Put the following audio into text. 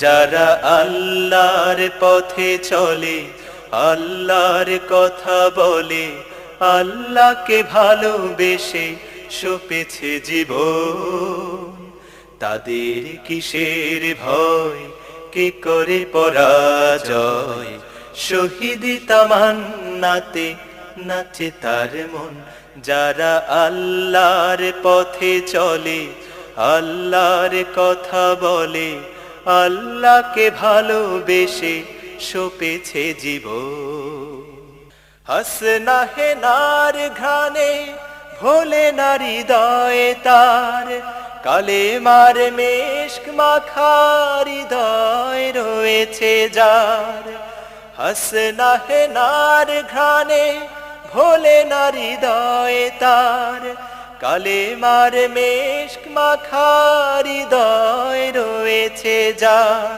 যারা আল্লাহর পথে চলে, আল্লাহর কথা বলে, আল্লাহকে ভালোবেসে সপেছে জীবন, তাদের কিসের ভয়, কি করে পরাজয়? শহীদ তামান্নাতে নাচে তার মন। যারা আল্লাহর পথে চলে, আল্লাহর কথা বলে, আল্লাহকে ভালোবেসে সপেছে জীবন। হাসনা হেনার ঘ্রাণে ভোলে না হৃদয়ে তার, কালেমার মেশক মাখা হৃদয় রয়েছে যার। হাসনা হেনার ঘ্রাণে ভোলে না হৃদয়ে তার, কালেমার মেশক মাখা হৃদয় রয়েছে যার।